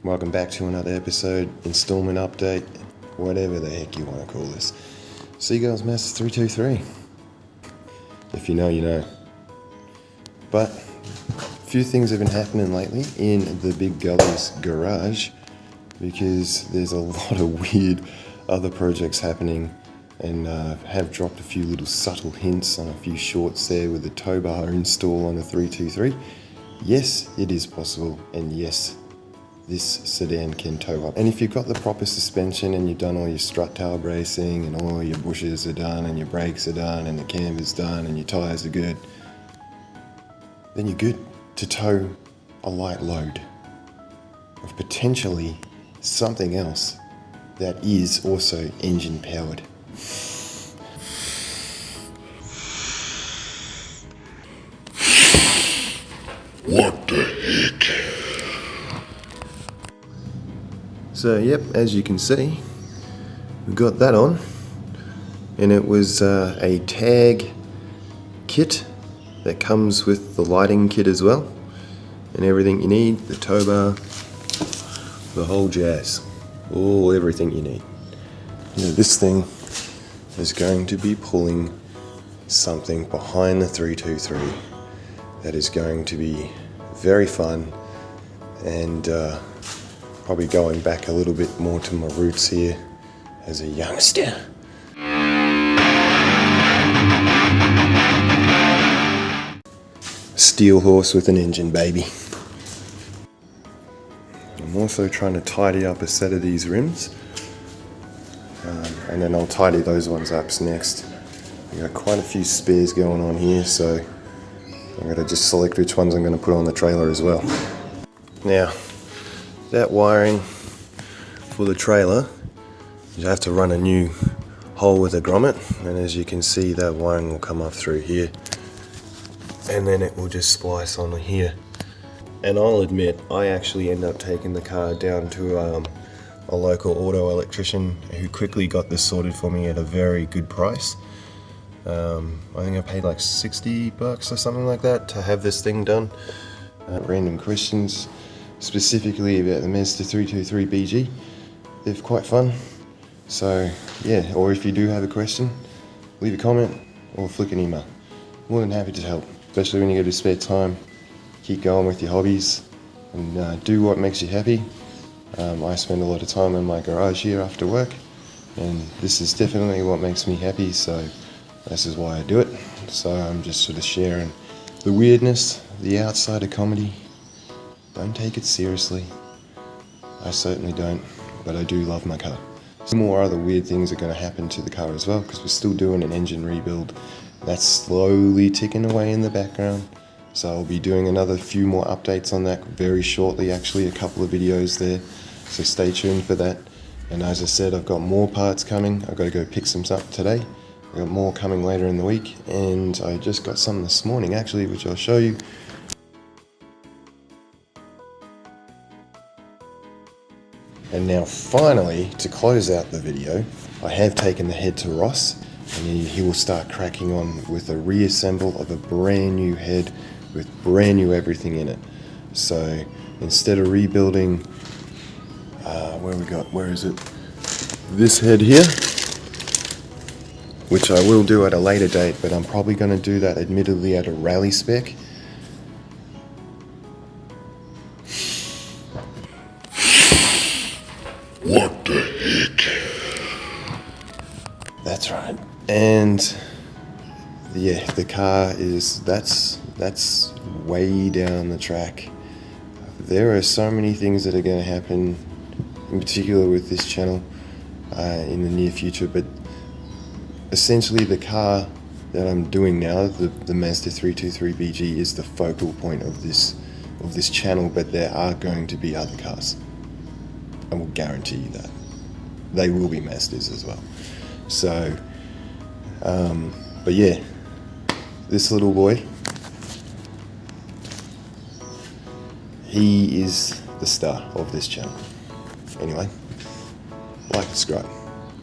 Welcome back to another episode, installment update, whatever the heck you want to call this. Seagull's Mazda 323. If you know, you know. But a few things have been happening lately in the Big Gully's garage because there's a lot of weird other projects happening, and have dropped a few little subtle hints on a few shorts there with the tow bar install on the 323. Yes, it is possible, and yes, this sedan can tow up. And if you've got the proper suspension and you've done all your strut tail bracing and all your bushes are done and your brakes are done and the camber's done and your tyres are good, then you're good to tow a light load of potentially something else that is also engine powered. What the heck? So yep, as you can see, we got that on, and it was a tag kit that comes with the lighting kit as well, and everything you need, the tow bar, the whole jazz, everything you need. Now, this thing is going to be pulling something behind the 323 that is going to be very fun, and probably going back a little bit more to my roots here as a youngster. Steel horse with an engine, baby. I'm also trying to tidy up a set of these rims, and then I'll tidy those ones up next. I've got quite a few spares going on here, so I'm going to just select which ones I'm going to put on the trailer as well. Now, that wiring for the trailer, you have to run a new hole with a grommet, and as you can see, that wiring will come up through here, and then it will just splice on here. And I'll admit, I actually end up taking the car down to a local auto electrician who quickly got this sorted for me at a very good price. I think I paid like $60 or something like that to have this thing done. Random questions specifically about the Mazda 323 BG. They're quite fun. So yeah, or if you do have a question, leave a comment or flick an email. More than happy to help, especially when you get a spare time. Keep going with your hobbies and do what makes you happy. I spend a lot of time in my garage here after work, and this is definitely what makes me happy, so this is why I do it. So I'm just sort of sharing the weirdness, the outsider comedy. Don't take it seriously. I certainly don't, but I do love my car. Some more other weird things are going to happen to the car as well, because we're still doing an engine rebuild. That's slowly ticking away in the background. So I'll be doing another few more updates on that very shortly, actually a couple of videos there. So stay tuned for that. And as I said, I've got more parts coming. I've got to go pick some up today. I've got more coming later in the week. And I just got some this morning actually, which I'll show you. And now finally, to close out the video, I have taken the head to Ross, and he will start cracking on with a reassemble of a brand new head with brand new everything in it. So instead of rebuilding, where is it? This head here, which I will do at a later date, but I'm probably going to do that admittedly at a rally spec. What the heck? That's right. And yeah, the car is, that's way down the track. There are so many things that are going to happen, in particular with this channel, in the near future, but essentially the car that I'm doing now, the Mazda 323 BG, is the focal point of this channel, but there are going to be other cars. I will guarantee you that. They will be Mazdas as well. So, but yeah, this little boy, he is the star of this channel. Anyway, like, subscribe.